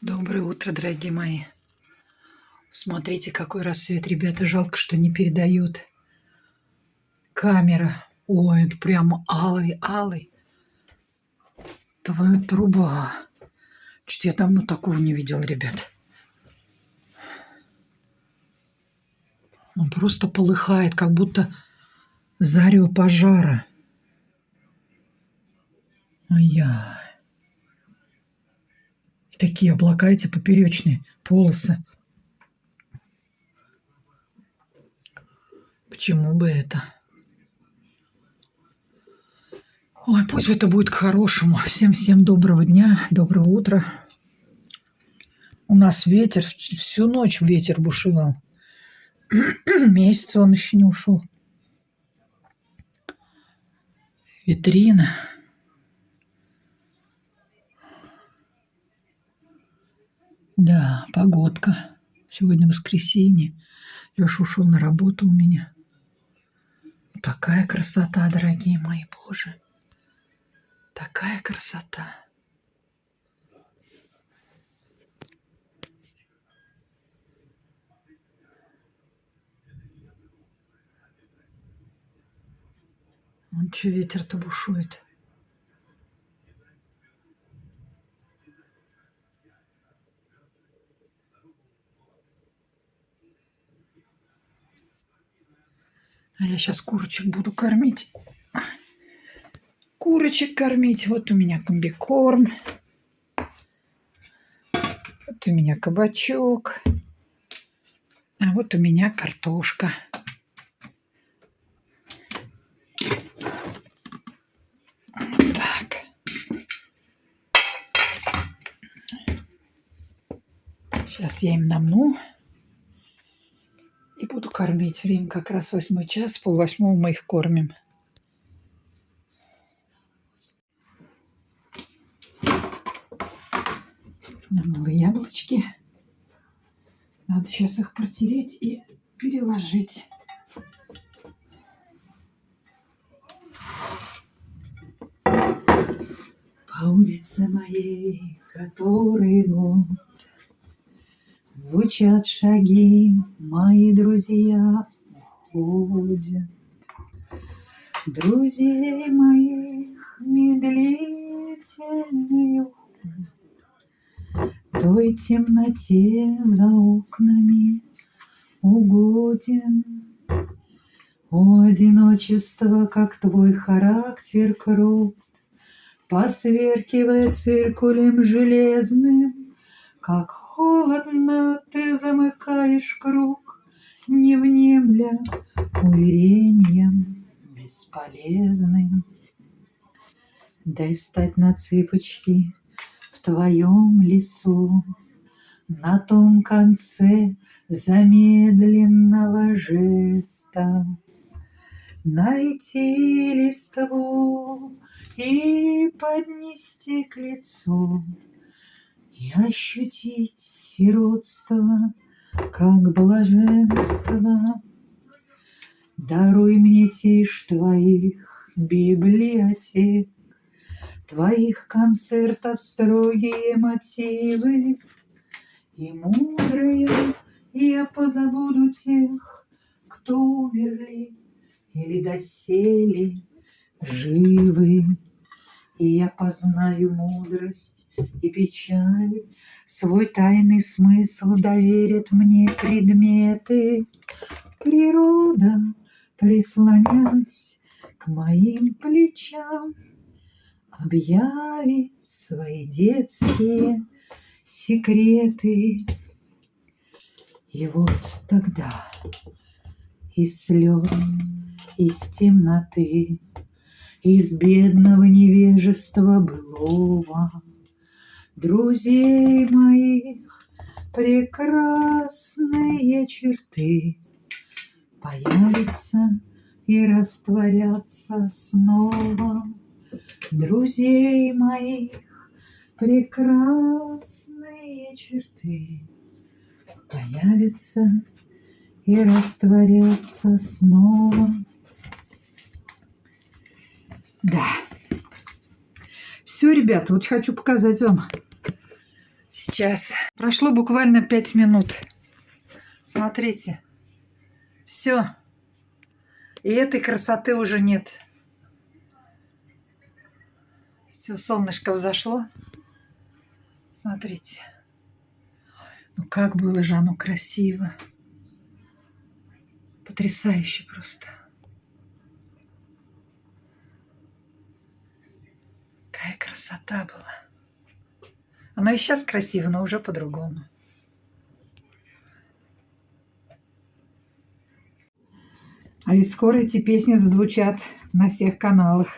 Доброе утро, дорогие мои. Смотрите, какой рассвет, ребята. Жалко, что не передает камера. Ой, это прямо алый. Твоя труба. Что-то я давно такого не видел, ребят. Он просто полыхает, как будто зарево пожара. Ай-яй. И такие облака, эти поперечные полосы. Почему бы это? Ой, пусть это будет к хорошему. Всем доброго дня, доброго утра. У нас ветер, всю ночь ветер бушевал. Месяц он еще не ушел. Витрина. Да, погодка. Сегодня воскресенье. Леша ушел на работу у меня. Такая красота, дорогие мои, боже. Такая красота. Вон что ветер-то бушует. А я сейчас курочек буду кормить. Курочек кормить. Вот у меня комбикорм. Вот у меня кабачок. А вот у меня картошка. Так. Сейчас я им намну. И буду кормить. Время как раз 8 час, 7:30 мы их кормим. Намыла яблочки. Надо сейчас их протереть и переложить. По улице моей, который год, звучат шаги, мои друзья уходят. Друзей моих медлительный уход той темноте за окнами угоден. О, одиночество, как твой характер крут, посверкивая циркулем железным, как холодно ты замыкаешь круг, не внемля уверением бесполезным. Дай встать на цыпочки в твоем лесу, на том конце замедленного жеста, найти листву и поднести к лицу, и ощутить сиротство, как блаженство. Даруй мне тишь твоих библиотек, твоих концертов строгие мотивы, и мудрые я позабуду тех, кто умерли или доселе живы. И я познаю мудрость и печаль, свой тайный смысл доверят мне предметы. Природа, прислонясь к моим плечам, объявит свои детские секреты. И вот тогда из слез, из темноты, из бедного невежества былого, друзей моих прекрасные черты появятся и растворятся снова. Друзей моих прекрасные черты появятся и растворятся снова. Да. Все, ребята, вот хочу показать вам Сейчас. Прошло буквально 5 минут. Смотрите. Все. И этой красоты уже нет. Все, солнышко взошло. Смотрите. Ну как было же оно красиво. Потрясающе просто. Какая красота была. Она и сейчас красива, но уже по-другому. А ведь скоро эти песни зазвучат на всех каналах.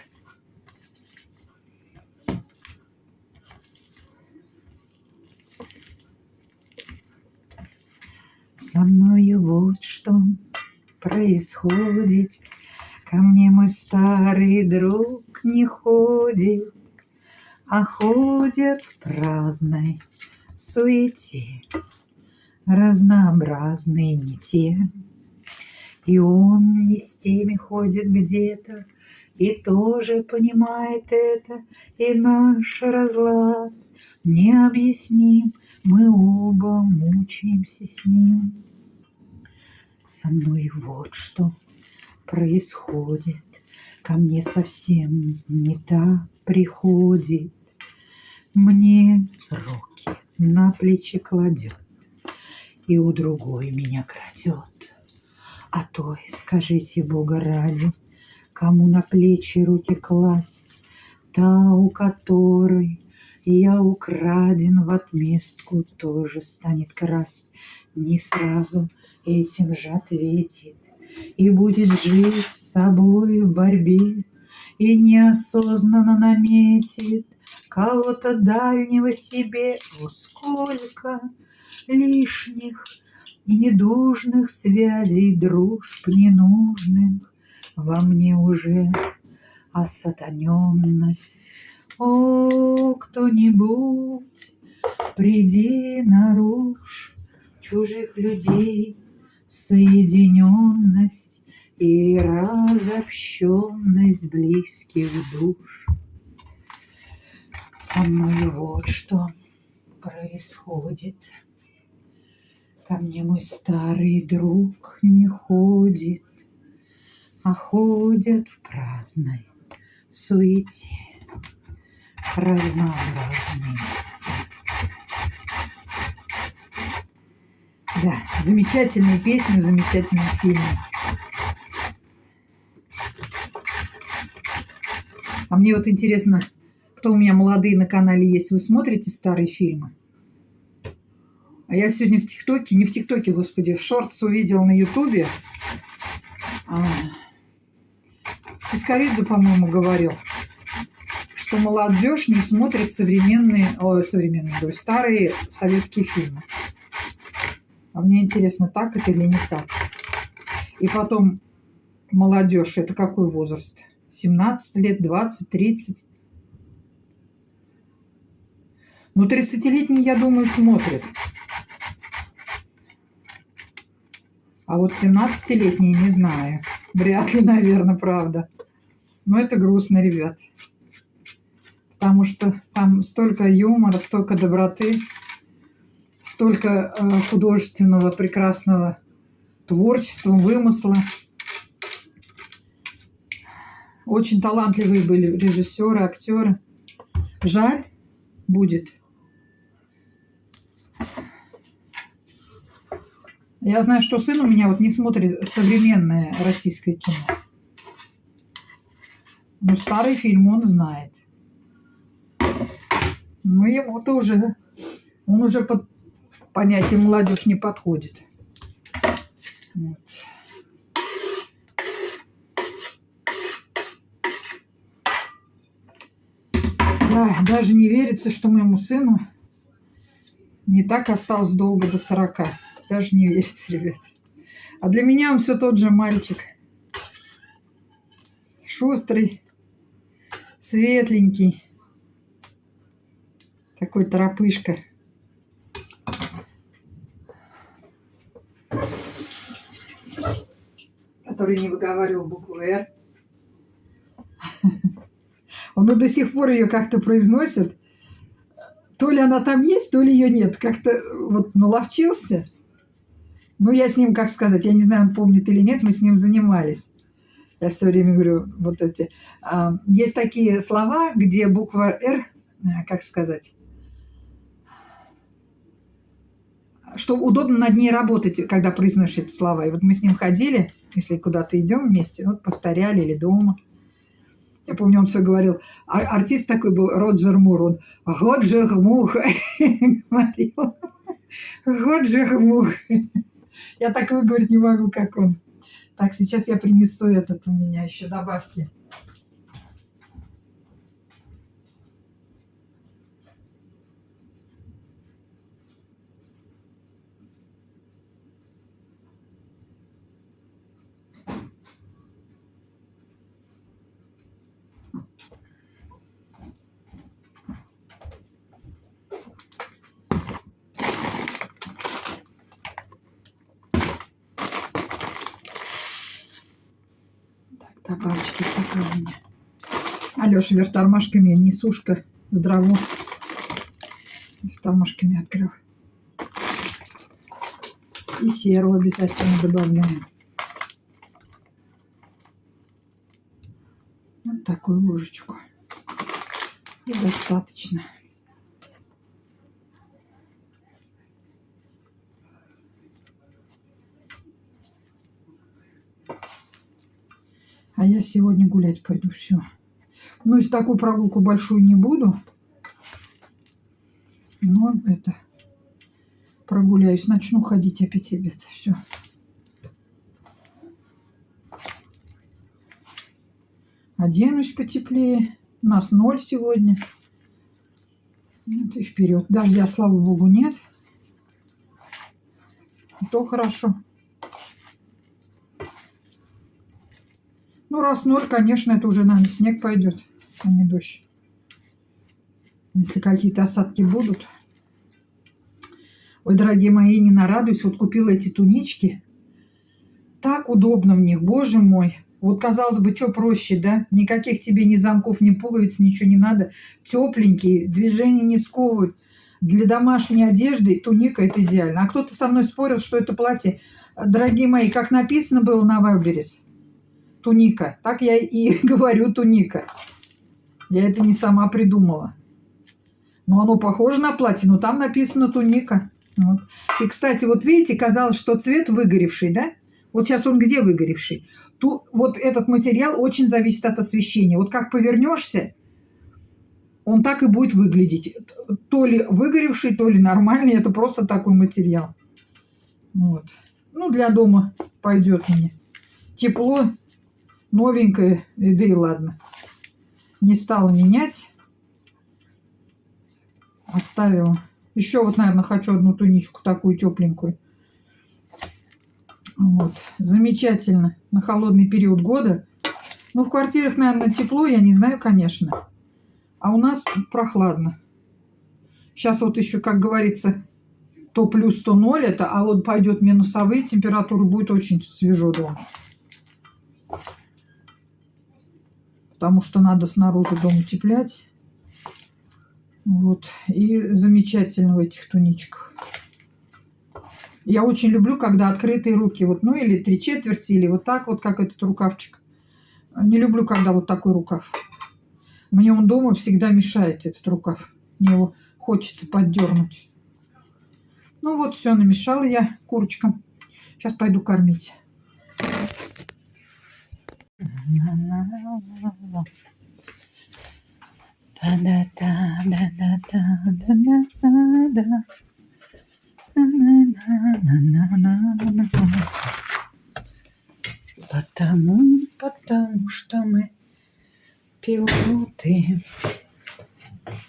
Со мною вот что происходит. Ко мне мой старый друг не ходит, а ходят в праздной суете разнообразные не те. И он не с теми ходит где-то, и тоже понимает это, и наш разлад необъясним, мы оба мучаемся с ним. Со мной вот что происходит, ко мне совсем не так приходит, мне руки на плечи кладет, и у другой меня крадет. А той, скажите Бога ради, кому на плечи руки класть, та, у которой я украден в отместку, тоже станет красть. Не сразу этим же ответит и будет жить с собой в борьбе, и неосознанно наметит кого-то дальнего себе. О, сколько лишних и недужных связей, дружб ненужных во мне уже осатаненность. О, кто-нибудь, приди нарушь чужих людей соединенность и разобщенность близких душ. Со мной вот что происходит. Ко мне мой старый друг не ходит, а ходят в праздной суете разнообразные лица. Да, замечательные песни, замечательные фильмы. А мне вот интересно, кто у меня молодые на канале есть, вы смотрите старые фильмы? А я сегодня в ТикТоке, не в ТикТоке, господи, в шортс увидела на Ютубе. Цискоридзе, по-моему, говорил, что молодежь не смотрит старые советские фильмы. А мне интересно, так это или не так. И потом, молодежь, это какой возраст? 17 лет, 20, 30? Ну, 30-летние, я думаю, смотрят. А вот 17-летние не знаю. Вряд ли, наверное, правда. Но это грустно, ребят. Потому что там столько юмора, столько доброты, столько художественного, прекрасного творчества, вымысла. Очень талантливые были режиссеры, актеры. Жаль будет. Я знаю, что сын у меня вот не смотрит современное российское кино. Но старый фильм он знает. Ну, ему-то уже... Он уже под понятие молодежь не подходит. Вот. Да, даже не верится, что моему сыну не так осталось долго до 40. Даже не верится, ребят. А для меня он все тот же мальчик. Шустрый, светленький. Такой торопышка. Который не выговаривал букву «Р». Он до сих пор ее как-то произносит. То ли она там есть, то ли ее нет. Как-то вот наловчился. Ну, я с ним, как сказать, я не знаю, он помнит или нет, мы с ним занимались. Я все время говорю, вот эти. Есть такие слова, где буква «Р», как сказать, что удобно над ней работать, когда произносишь эти слова. И вот мы с ним ходили, если куда-то идем вместе, вот повторяли или дома. Я помню, он все говорил. Артист такой был, Роджер Мур, он «Годжер Мух» говорил. «Годжер Мух». Я так выговорить не могу, как он. Так, сейчас я принесу этот у меня еще добавки. Добавочки такие у меня. Алеша вверх тормашками, несушка, здраво. С тормашками открыл. И серу обязательно добавляем. Вот такую ложечку. И достаточно. А я сегодня гулять пойду, все. Ну, и такую прогулку большую не буду. Но это прогуляюсь, начну ходить опять, ребята. Все. Оденусь потеплее. У нас 0 сегодня. Вот и вперед. Дождя, слава богу, нет. И то хорошо. Ну, раз 0, конечно, это уже, наверное, снег пойдет, а не дождь. Если какие-то осадки будут. Ой, дорогие мои, не нарадуюсь. Вот купила эти тунички. Так удобно в них, боже мой. Вот, казалось бы, что проще, да? Никаких тебе ни замков, ни пуговиц, ничего не надо. Тепленькие, движения не сковывают. Для домашней одежды туника это идеально. А кто-то со мной спорил, что это платье. Дорогие мои, как написано было на Wildberries. Туника. Так я и говорю, туника. Я это не сама придумала. Но оно похоже на платье, но там написано туника. Вот. И, кстати, вот видите, казалось, что цвет выгоревший, да? Вот сейчас он где выгоревший? Вот этот материал очень зависит от освещения. Вот как повернешься, он так и будет выглядеть. То ли выгоревший, то ли нормальный. Это просто такой материал. Вот. Ну, для дома пойдет мне. Тепло, новенькое, да и ладно. Не стала менять. Оставила. Еще вот, наверное, хочу одну туничку такую тепленькую. Вот. Замечательно. На холодный период года. Ну, в квартирах, наверное, тепло, я не знаю, конечно. А у нас прохладно. Сейчас вот еще, как говорится, то плюс, то 0 это, а вот пойдет минусовые температуры, будет очень свежо дома. Потому что надо снаружи дом утеплять. Вот. И замечательно в этих туничках. Я очень люблю, когда открытые руки. Вот, ну, или 3/4, или вот так вот, как этот рукавчик. Не люблю, когда вот такой рукав. Мне он дома всегда мешает, этот рукав. Мне его хочется поддернуть. Ну вот, все, намешала я курочкам. Сейчас пойду кормить. Потому что мы пилоты.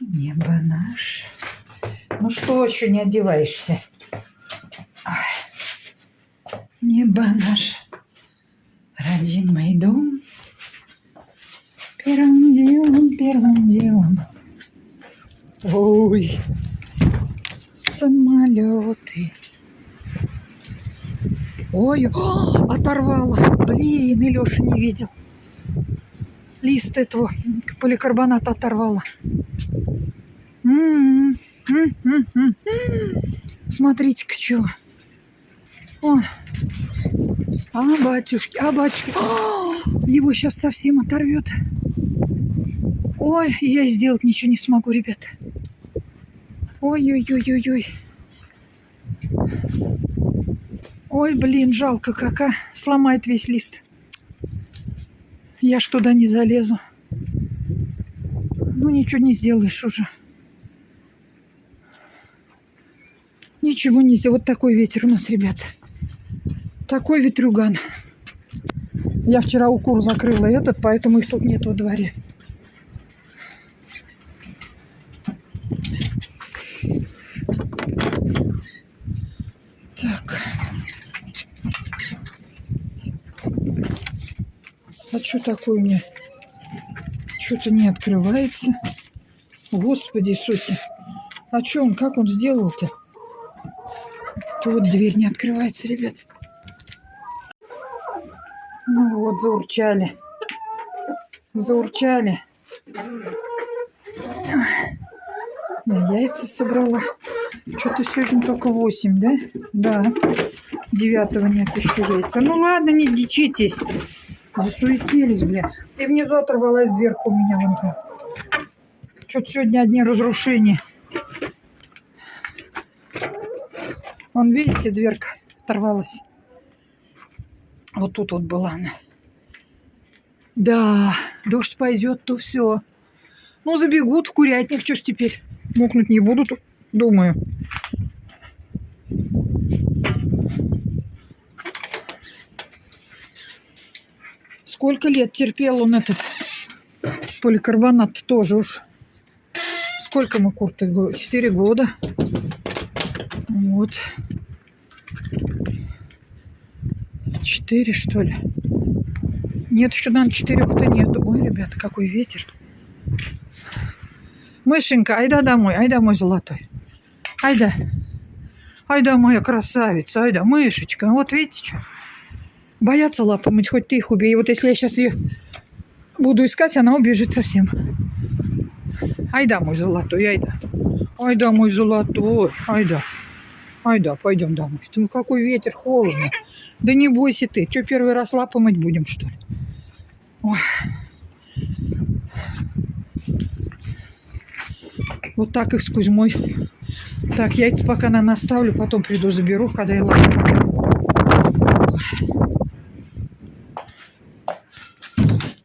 Небо наше. Ну что, еще не одеваешься? Ой. Небо наше. Родимый дом. Первым делом. Ой, самолеты. Ой, оторвала. Блин, и Леша не видел. Лист этого поликарбоната оторвала. Смотрите-ка, что. О. А, батюшки, его сейчас совсем оторвет. Ой, я сделать ничего не смогу, ребят. Ой-ой-ой-ой-ой. Ой, блин, жалко как, сломает весь лист. Я ж туда не залезу. Ну, ничего не сделаешь уже. Ничего нельзя. Вот такой ветер у нас, ребят. Такой ветрюган. Я вчера укур закрыла этот, поэтому их тут нет во дворе. Так. А что такое у меня? Что-то не открывается. Господи Иисусе. А что он, как он сделал-то? Вот дверь не открывается, ребят. Ну вот, заурчали. Заурчали. Яйца собрала. Что-то сегодня только 8, да? Да. 9 нет еще яйца. Ну ладно, не дичитесь. Засуетились, блин. И внизу оторвалась дверка у меня. Вон там. Что-то сегодня одни разрушения. Вон, видите, дверка оторвалась. Вот тут вот была она. Да, дождь пойдет, то все. Ну, забегут в курятник. Что ж теперь? Мокнуть не будут, думаю. Сколько лет терпел он этот поликарбонат тоже уж. Сколько мы курты? 4 года. Вот. 4, что ли? Нет, еще, наверное, 4-то нету. Ой, ребята, какой ветер. Мышенька, айда домой, золотой. Айда. Айда, моя красавица, айда, мышечка. Вот видите, что? Боятся лапы мыть, хоть ты их убей. Вот если я сейчас ее буду искать, она убежит совсем. Айда, мой золотой, айда. Айда, мой золотой, айда. Айда, пойдем домой. Ну, какой ветер, холодно. Да не бойся ты. Что, первый раз лапы мыть будем, что ли? Ой. Вот так их с Кузьмой. Так, яйца пока наставлю, потом приду заберу, когда я лапу.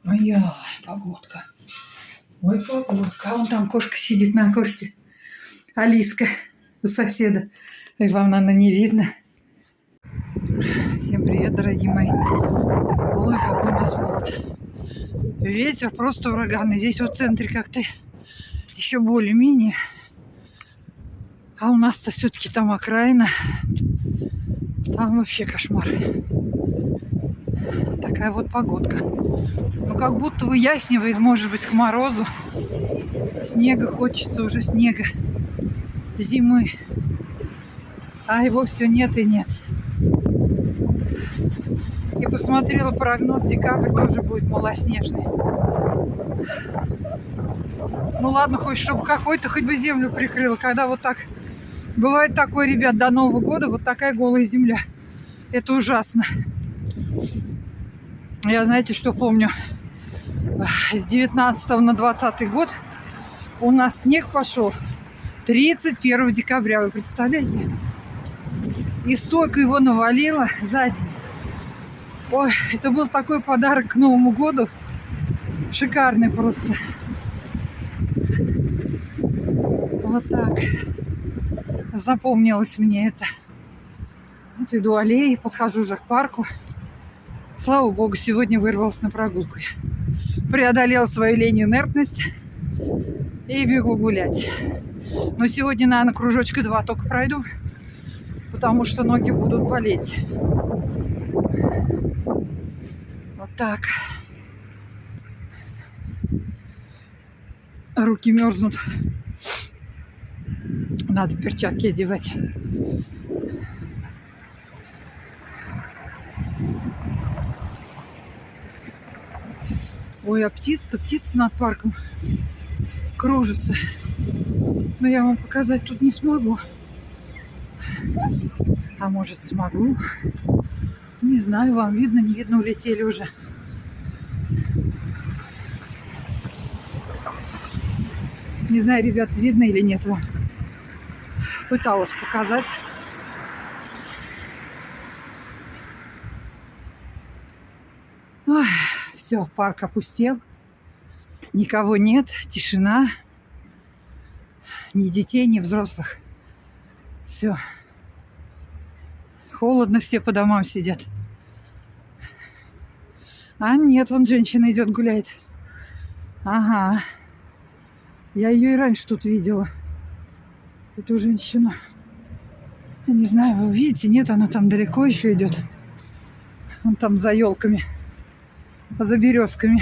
Ой, погодка. Ой, погодка. А вон там кошка сидит на окошке. Алиска у соседа. И вам, наверное, не видно. Всем привет, дорогие мои. Ой, какой у нас холод. Ветер просто ураганный. Здесь вот в центре как-то еще более-менее. А у нас-то все-таки там окраина. Там вообще кошмар. Такая вот погодка. Ну, как будто выяснивает, может быть, к морозу. Снега хочется уже, снега. Зимы. А его все нет и нет. И посмотрела прогноз, декабрь тоже будет малоснежный. Ну ладно, хоть чтобы какой-то, хоть бы землю прикрыло. Когда вот так, бывает такое, ребят, до Нового года вот такая голая земля. Это ужасно. Я, знаете, что помню? С 19 на 20 год у нас снег пошел 31 декабря, вы представляете? И столько его навалило за день. Ой, это был такой подарок к Новому году. Шикарный просто. Вот так. Запомнилось мне это. Вот иду аллеей, подхожу уже к парку. Слава богу, сегодня вырвалась на прогулку. Преодолела свою лень и инертность. И бегу гулять. Но сегодня, наверное, кружочка 2 только пройду. Потому что ноги будут болеть. Вот так. Руки мерзнут. Надо перчатки одевать. Ой, а птица над парком кружится. Но я вам показать тут не смогу. А может, смогу. Не знаю, вам видно, не видно, улетели уже. Не знаю, ребят, видно или нет вам. Пыталась показать. Ой, все, парк опустел. Никого нет, тишина. Ни детей, ни взрослых. Все. Холодно, все по домам сидят. А нет, вон женщина идет, гуляет. Ага. Я ее и раньше тут видела. Эту женщину. Я не знаю, вы увидите, нет, она там далеко еще идет. Вон там за елками, за березками.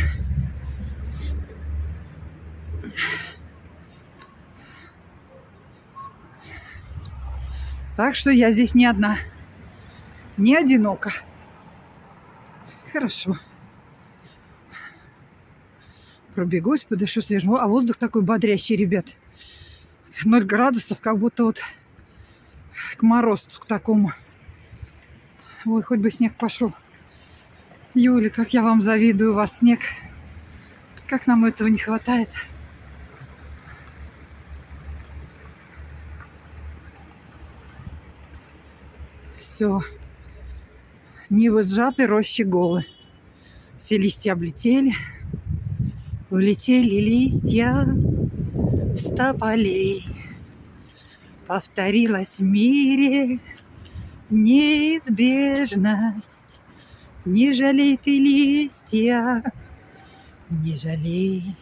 Так что я здесь не одна, не одинока. Хорошо. Пробегусь, подышу свежему. А воздух такой бодрящий, ребят. 0 градусов, как будто вот к морозу к такому. Ой, хоть бы снег пошел. Юля, как я вам завидую, у вас снег. Как нам этого не хватает. Все. Нивы сжаты, рощи голы. Все листья облетели. Улетели листья с тополей. Повторилась в мире неизбежность. Не жалей ты листья, не жалей.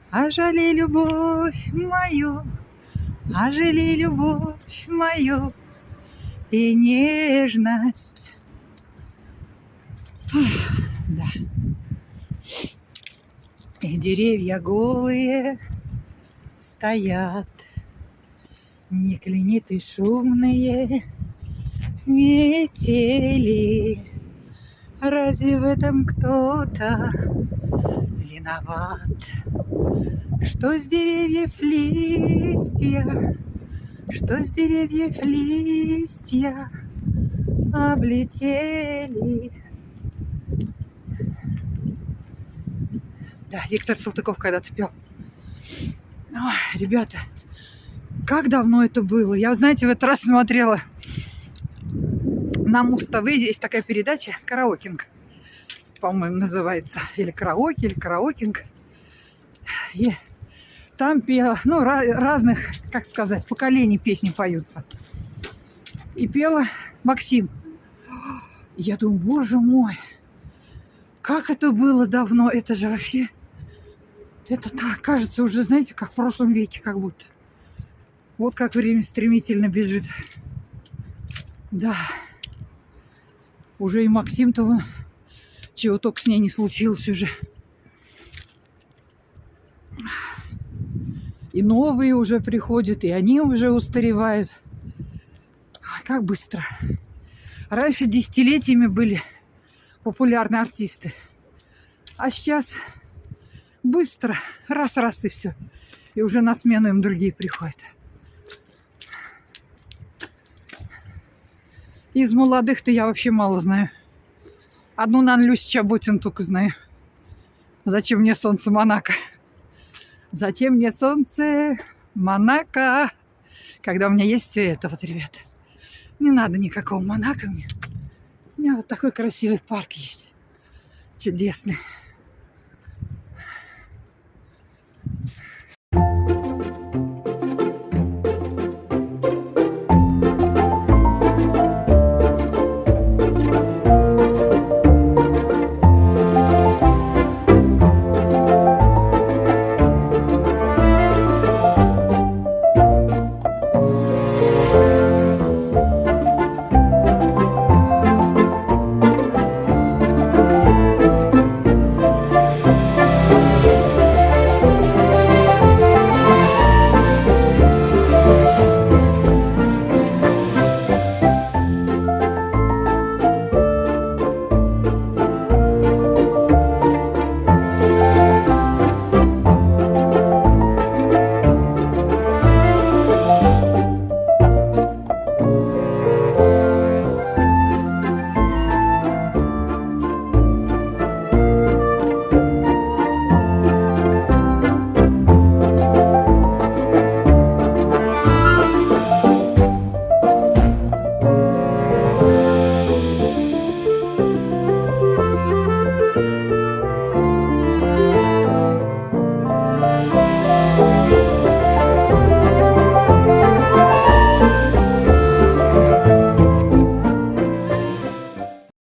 А жалей любовь мою, а жалей любовь мою и нежность. Да. И деревья голые стоят, не клениты шумные метели. Разве в этом кто-то виноват? Что с деревьев листья, что с деревьев листья облетели? Да, Виктор Салтыков когда-то пел. Ой, ребята, как давно это было. Я, знаете, в этот раз смотрела на Муз-ТВ, есть такая передача «Караокинг», по-моему, называется. Или «Караоке», или «Караокинг». И там пела, ну, разных, как сказать, поколений песни поются. И пела Максим. Я думаю, боже мой, как это было давно. Это же вообще... Это так, кажется, уже, знаете, как в прошлом веке, как будто. Вот как время стремительно бежит. Да. Уже и Максим-то вон, чего только с ней не случилось уже. И новые уже приходят, и они уже устаревают. Как быстро. Раньше десятилетиями были популярны артисты. А сейчас быстро, раз-раз и все. И уже на смену им другие приходят. Из молодых-то я вообще мало знаю. Одну Люсю Чаботину только знаю. Зачем мне солнце Монако? Зачем мне солнце Монако? Когда у меня есть все это, вот, ребята. Не надо никакого Монако мне. У меня вот такой красивый парк есть. Чудесный.